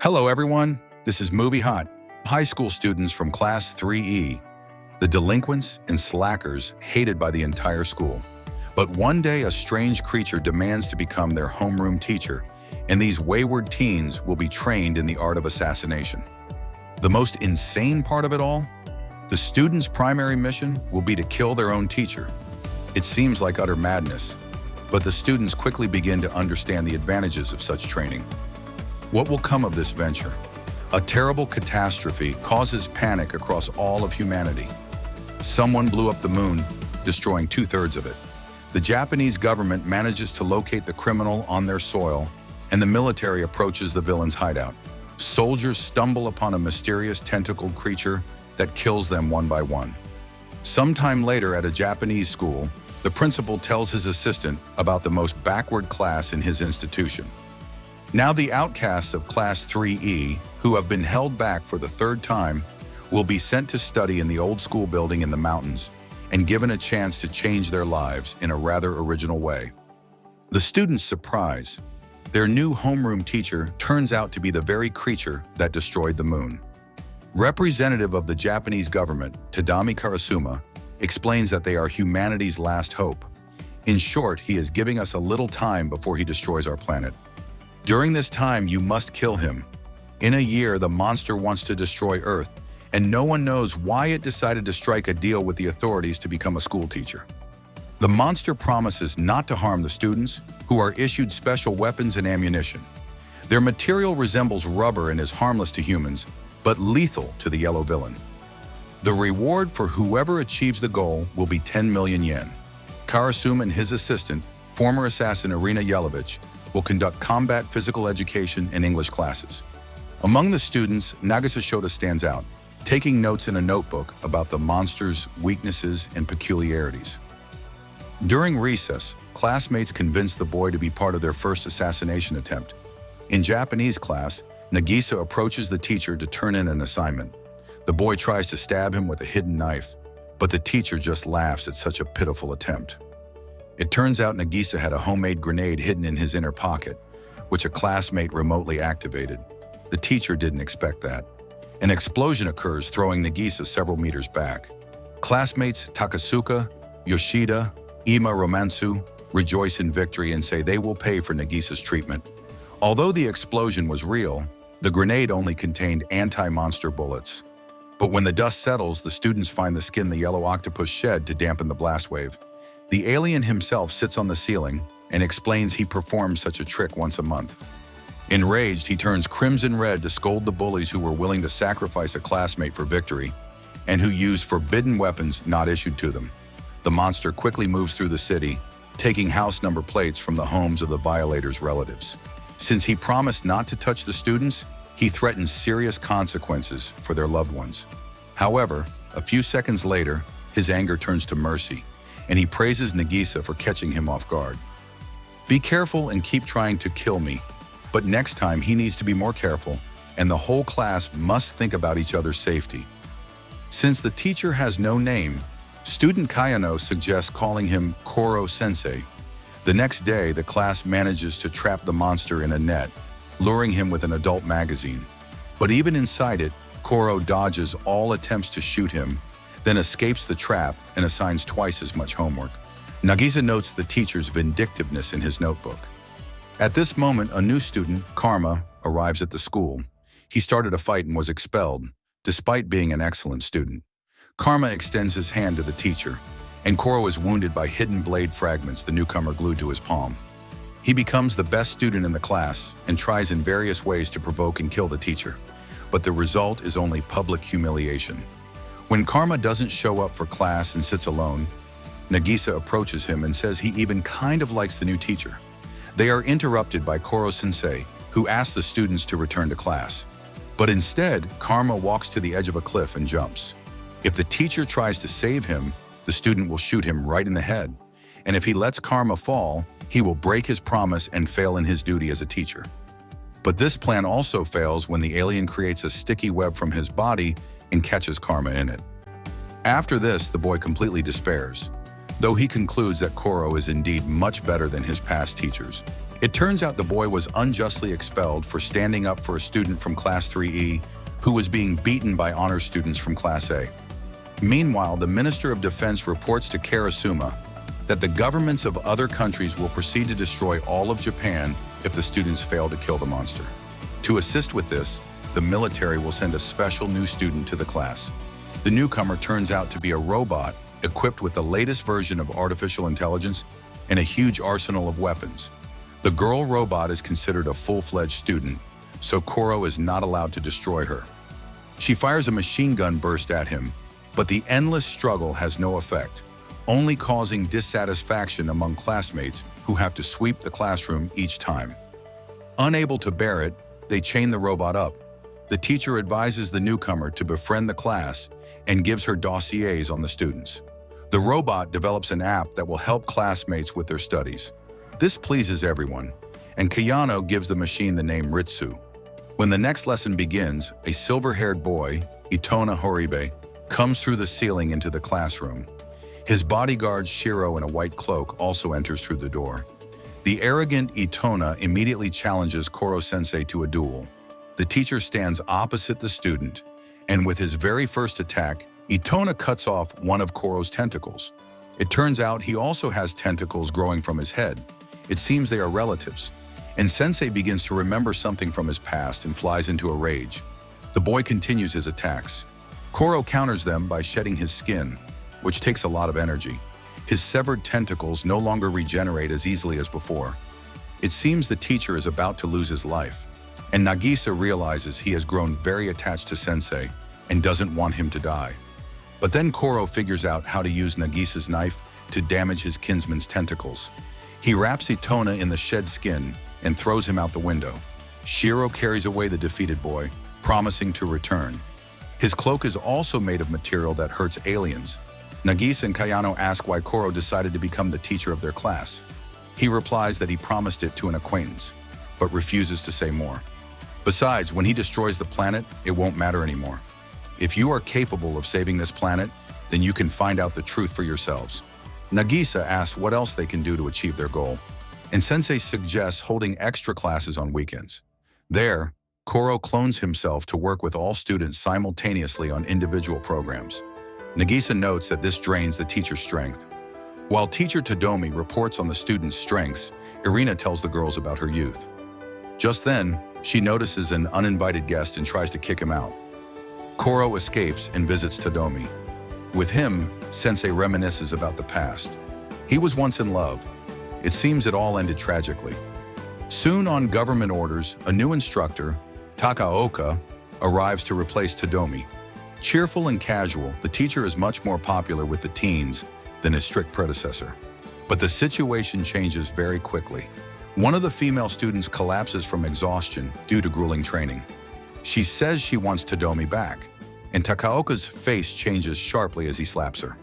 Hello everyone, this is Movie Hot. High school students from Class 3E, the delinquents and slackers hated by the entire school. But one day a strange creature demands to become their homeroom teacher, and these wayward teens will be trained in the art of assassination. The most insane part of it all? The students' primary mission will be to kill their own teacher. It seems like utter madness, but the students quickly begin to understand the advantages of such training. What will come of this venture? A terrible catastrophe causes panic across all of humanity. Someone blew up the moon, destroying 2/3 of it. The Japanese government manages to locate the criminal on their soil, and the military approaches the villain's hideout. Soldiers stumble upon a mysterious tentacled creature that kills them one by one. Sometime later at a Japanese school, the principal tells his assistant about the most backward class in his institution. Now the outcasts of Class 3E, who have been held back for the third time, will be sent to study in the old school building in the mountains and given a chance to change their lives in a rather original way. The students' surprise, their new homeroom teacher turns out to be the very creature that destroyed the moon. Representative of the Japanese government, Tadami Karasuma, explains that they are humanity's last hope. In short, he is giving us a little time before he destroys our planet. During this time, you must kill him. In a year, the monster wants to destroy Earth, and no one knows why it decided to strike a deal with the authorities to become a school teacher. The monster promises not to harm the students, who are issued special weapons and ammunition. Their material resembles rubber and is harmless to humans, but lethal to the yellow villain. The reward for whoever achieves the goal will be 10 million yen. Karasuma and his assistant, former assassin Irina Yelovich, will conduct combat physical education and English classes. Among the students, Nagisa Shota stands out, taking notes in a notebook about the monster's weaknesses and peculiarities. During recess, classmates convince the boy to be part of their first assassination attempt. In Japanese class, Nagisa approaches the teacher to turn in an assignment. The boy tries to stab him with a hidden knife, but the teacher just laughs at such a pitiful attempt. It turns out Nagisa had a homemade grenade hidden in his inner pocket, which a classmate remotely activated. The teacher didn't expect that. An explosion occurs, throwing Nagisa several meters back. Classmates Takasuka, Yoshida, Ima Romansu rejoice in victory and say they will pay for Nagisa's treatment. Although the explosion was real, the grenade only contained anti-monster bullets. But when the dust settles, the students find the skin the yellow octopus shed to dampen the blast wave. The alien himself sits on the ceiling and explains he performs such a trick once a month. Enraged, he turns crimson red to scold the bullies who were willing to sacrifice a classmate for victory and who used forbidden weapons not issued to them. The monster quickly moves through the city, taking house number plates from the homes of the violators' relatives. Since he promised not to touch the students, he threatens serious consequences for their loved ones. However, a few seconds later, his anger turns to mercy, and he praises Nagisa for catching him off guard. Be careful and keep trying to kill me, but next time he needs to be more careful, and the whole class must think about each other's safety. Since the teacher has no name, student Kayano suggests calling him Koro-sensei. The next day, the class manages to trap the monster in a net, luring him with an adult magazine. But even inside it, Koro dodges all attempts to shoot him, then escapes the trap and assigns twice as much homework. Nagisa notes the teacher's vindictiveness in his notebook. At this moment, a new student, Karma, arrives at the school. He started a fight and was expelled, despite being an excellent student. Karma extends his hand to the teacher, and Koro is wounded by hidden blade fragments the newcomer glued to his palm. He becomes the best student in the class and tries in various ways to provoke and kill the teacher, but the result is only public humiliation. When Karma doesn't show up for class and sits alone, Nagisa approaches him and says he even kind of likes the new teacher. They are interrupted by Koro-sensei, who asks the students to return to class. But instead, Karma walks to the edge of a cliff and jumps. If the teacher tries to save him, the student will shoot him right in the head. And if he lets Karma fall, he will break his promise and fail in his duty as a teacher. But this plan also fails when the alien creates a sticky web from his body and catches Karma in it. After this, the boy completely despairs, though he concludes that Koro is indeed much better than his past teachers. It turns out the boy was unjustly expelled for standing up for a student from Class 3E who was being beaten by honor students from Class A. Meanwhile, the Minister of Defense reports to Karasuma that the governments of other countries will proceed to destroy all of Japan if the students fail to kill the monster. To assist with this, the military will send a special new student to the class. The newcomer turns out to be a robot equipped with the latest version of artificial intelligence and a huge arsenal of weapons. The girl robot is considered a full-fledged student, so Koro is not allowed to destroy her. She fires a machine gun burst at him, but the endless struggle has no effect, only causing dissatisfaction among classmates who have to sweep the classroom each time. Unable to bear it, they chain the robot up. The teacher advises the newcomer to befriend the class and gives her dossiers on the students. The robot develops an app that will help classmates with their studies. This pleases everyone, and Kayano gives the machine the name Ritsu. When the next lesson begins, a silver-haired boy, Itona Horibe, comes through the ceiling into the classroom. His bodyguard Shiro in a white cloak also enters through the door. The arrogant Itona immediately challenges Koro-sensei to a duel. The teacher stands opposite the student, and with his very first attack, Itona cuts off one of Koro's tentacles. It turns out he also has tentacles growing from his head. It seems they are relatives, and Sensei begins to remember something from his past and flies into a rage. The boy continues his attacks. Koro counters them by shedding his skin, which takes a lot of energy. His severed tentacles no longer regenerate as easily as before. It seems the teacher is about to lose his life, and Nagisa realizes he has grown very attached to Sensei and doesn't want him to die. But then Koro figures out how to use Nagisa's knife to damage his kinsman's tentacles. He wraps Itona in the shed skin and throws him out the window. Shiro carries away the defeated boy, promising to return. His cloak is also made of material that hurts aliens. Nagisa and Kayano ask why Koro decided to become the teacher of their class. He replies that he promised it to an acquaintance, but refuses to say more. Besides, when he destroys the planet, it won't matter anymore. If you are capable of saving this planet, then you can find out the truth for yourselves. Nagisa asks what else they can do to achieve their goal, and Sensei suggests holding extra classes on weekends. There, Koro clones himself to work with all students simultaneously on individual programs. Nagisa notes that this drains the teacher's strength. While teacher Todomi reports on the students' strengths, Irina tells the girls about her youth. Just then, she notices an uninvited guest and tries to kick him out. Koro escapes and visits Todomi. With him, Sensei reminisces about the past. He was once in love. It seems it all ended tragically. Soon on government orders, a new instructor, Takaoka, arrives to replace Todomi. Cheerful and casual, the teacher is much more popular with the teens than his strict predecessor. But the situation changes very quickly. One of the female students collapses from exhaustion due to grueling training. She says she wants Todomi back, and Takaoka's face changes sharply as he slaps her.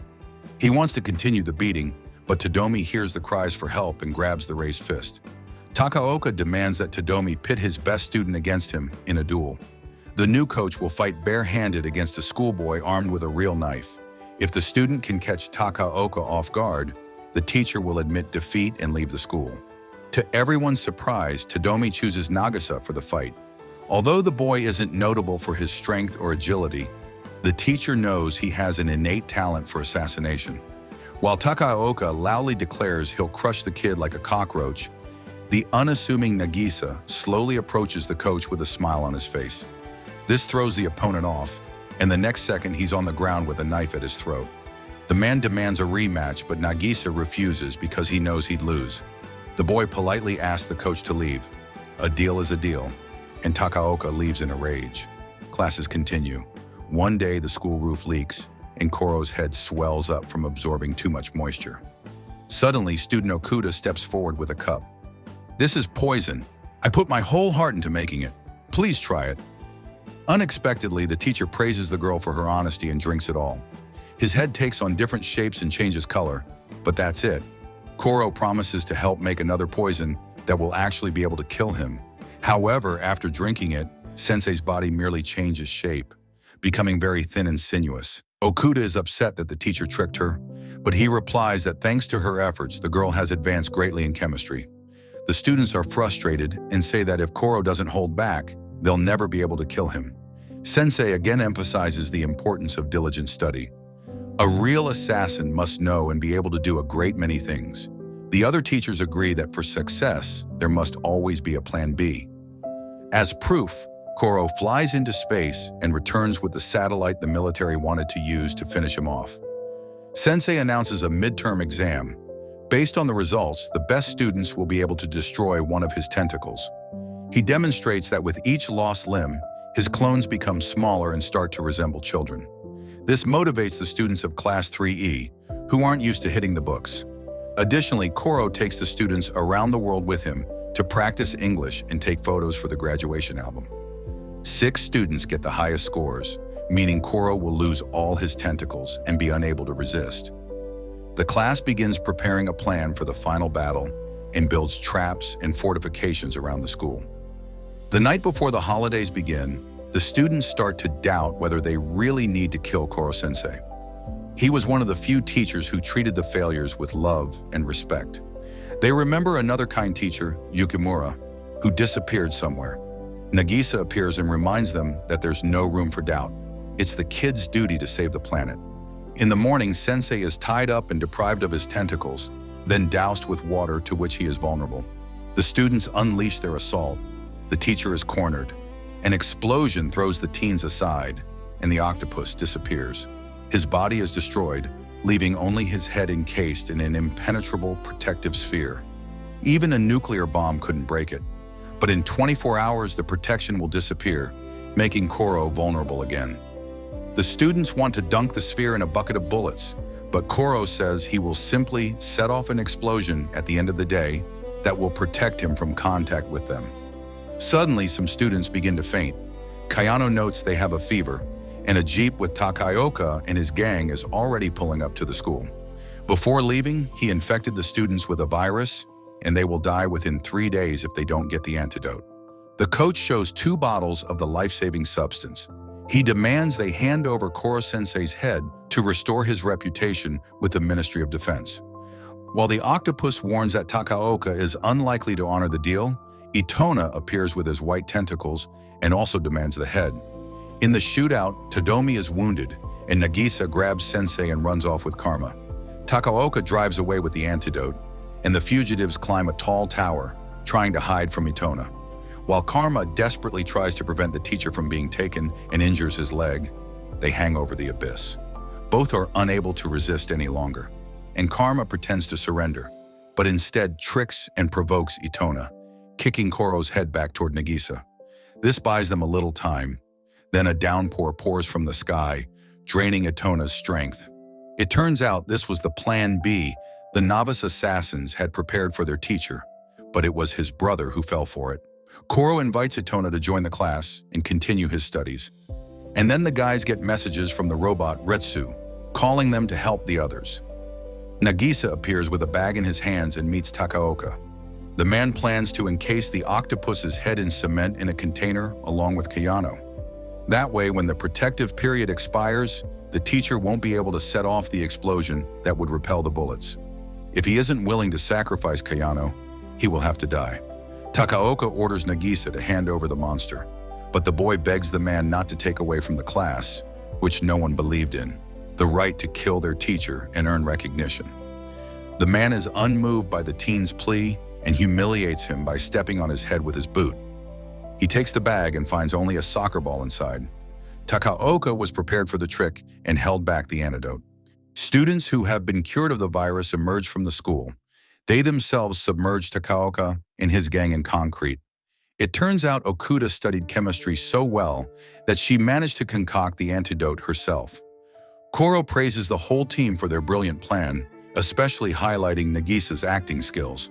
He wants to continue the beating, but Todomi hears the cries for help and grabs the raised fist. Takaoka demands that Todomi pit his best student against him in a duel. The new coach will fight bare-handed against a schoolboy armed with a real knife. If the student can catch Takaoka off guard, the teacher will admit defeat and leave the school. To everyone's surprise, Todomi chooses Nagisa for the fight. Although the boy isn't notable for his strength or agility, the teacher knows he has an innate talent for assassination. While Takaoka loudly declares he'll crush the kid like a cockroach, the unassuming Nagisa slowly approaches the coach with a smile on his face. This throws the opponent off, and the next second he's on the ground with a knife at his throat. The man demands a rematch, but Nagisa refuses because he knows he'd lose. The boy politely asks the coach to leave. A deal is a deal, and Takaoka leaves in a rage. Classes continue. One day, the school roof leaks, and Koro's head swells up from absorbing too much moisture. Suddenly, student Okuda steps forward with a cup. "This is poison. I put my whole heart into making it. Please try it." Unexpectedly, the teacher praises the girl for her honesty and drinks it all. His head takes on different shapes and changes color, but that's it. Koro promises to help make another poison that will actually be able to kill him. However, after drinking it, Sensei's body merely changes shape, becoming very thin and sinuous. Okuda is upset that the teacher tricked her, but he replies that thanks to her efforts, the girl has advanced greatly in chemistry. The students are frustrated and say that if Koro doesn't hold back, they'll never be able to kill him. Sensei again emphasizes the importance of diligent study. A real assassin must know and be able to do a great many things. The other teachers agree that for success, there must always be a plan B. As proof, Koro flies into space and returns with the satellite the military wanted to use to finish him off. Sensei announces a midterm exam. Based on the results, the best students will be able to destroy one of his tentacles. He demonstrates that with each lost limb, his clones become smaller and start to resemble children. This motivates the students of Class 3E, who aren't used to hitting the books. Additionally, Koro takes the students around the world with him to practice English and take photos for the graduation album. 6 students get the highest scores, meaning Koro will lose all his tentacles and be unable to resist. The class begins preparing a plan for the final battle and builds traps and fortifications around the school. The night before the holidays begin, the students start to doubt whether they really need to kill Koro-sensei. He was one of the few teachers who treated the failures with love and respect. They remember another kind teacher, Yukimura, who disappeared somewhere. Nagisa appears and reminds them that there's no room for doubt. It's the kid's duty to save the planet. In the morning, Sensei is tied up and deprived of his tentacles, then doused with water to which he is vulnerable. The students unleash their assault. The teacher is cornered. An explosion throws the teens aside, and the octopus disappears. His body is destroyed, leaving only his head encased in an impenetrable protective sphere. Even a nuclear bomb couldn't break it. But in 24 hours, the protection will disappear, making Koro vulnerable again. The students want to dunk the sphere in a bucket of bullets, but Koro says he will simply set off an explosion at the end of the day that will protect him from contact with them. Suddenly, some students begin to faint. Kayano notes they have a fever, and a jeep with Takaoka and his gang is already pulling up to the school. Before leaving, he infected the students with a virus, and they will die within 3 days if they don't get the antidote. The coach shows 2 bottles of the life-saving substance. He demands they hand over Koro-sensei's head to restore his reputation with the Ministry of Defense. While the octopus warns that Takaoka is unlikely to honor the deal, Itona appears with his white tentacles and also demands the head. In the shootout, Todomi is wounded, and Nagisa grabs Sensei and runs off with Karma. Takaoka drives away with the antidote, and the fugitives climb a tall tower, trying to hide from Itona. While Karma desperately tries to prevent the teacher from being taken and injures his leg, they hang over the abyss. Both are unable to resist any longer, and Karma pretends to surrender, but instead tricks and provokes Itona, kicking Koro's head back toward Nagisa. This buys them a little time. Then a downpour pours from the sky, draining Itona's strength. It turns out this was the Plan B the novice assassins had prepared for their teacher, but it was his brother who fell for it. Koro invites Itona to join the class and continue his studies. And then the guys get messages from the robot Retsu, calling them to help the others. Nagisa appears with a bag in his hands and meets Takaoka. The man plans to encase the octopus's head in cement in a container along with Kayano. That way, when the protective period expires, the teacher won't be able to set off the explosion that would repel the bullets. If he isn't willing to sacrifice Kayano, he will have to die. Takaoka orders Nagisa to hand over the monster, but the boy begs the man not to take away from the class, which no one believed in, the right to kill their teacher and earn recognition. The man is unmoved by the teen's plea and humiliates him by stepping on his head with his boot. He takes the bag and finds only a soccer ball inside. Takaoka was prepared for the trick and held back the antidote. Students who have been cured of the virus emerge from the school. They themselves submerge Takaoka and his gang in concrete. It turns out Okuda studied chemistry so well that she managed to concoct the antidote herself. Koro praises the whole team for their brilliant plan, especially highlighting Nagisa's acting skills.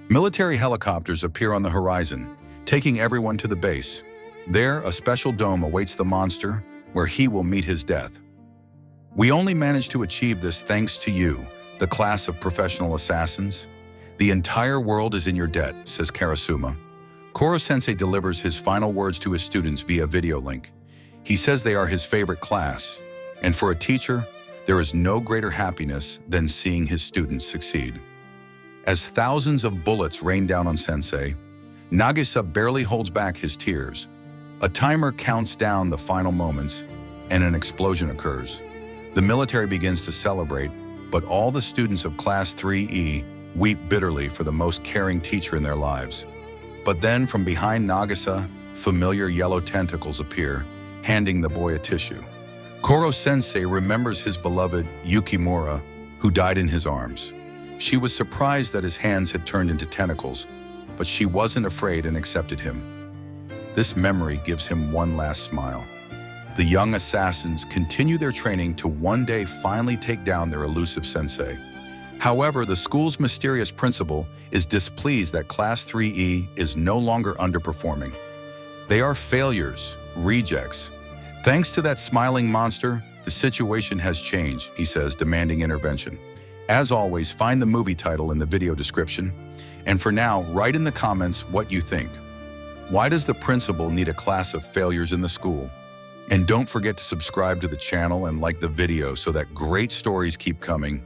Military helicopters appear on the horizon, taking everyone to the base. There, a special dome awaits the monster, where he will meet his death. We only managed to achieve this thanks to you, the class of professional assassins. The entire world is in your debt, says Karasuma. Koro-sensei delivers his final words to his students via video link. He says they are his favorite class, and for a teacher, there is no greater happiness than seeing his students succeed. As thousands of bullets rain down on Sensei, Nagisa barely holds back his tears. A timer counts down the final moments, and an explosion occurs. The military begins to celebrate, but all the students of Class 3E weep bitterly for the most caring teacher in their lives. But then, from behind Nagisa, familiar yellow tentacles appear, handing the boy a tissue. Koro-sensei remembers his beloved Yukimura, who died in his arms. She was surprised that his hands had turned into tentacles, but she wasn't afraid and accepted him. This memory gives him one last smile. The young assassins continue their training to one day finally take down their elusive sensei. However, the school's mysterious principal is displeased that Class 3E is no longer underperforming. They are failures, rejects. Thanks to that smiling monster, the situation has changed, he says, demanding intervention. As always, find the movie title in the video description. And for now, write in the comments what you think. Why does the principal need a class of failures in the school? And don't forget to subscribe to the channel and like the video so that great stories keep coming.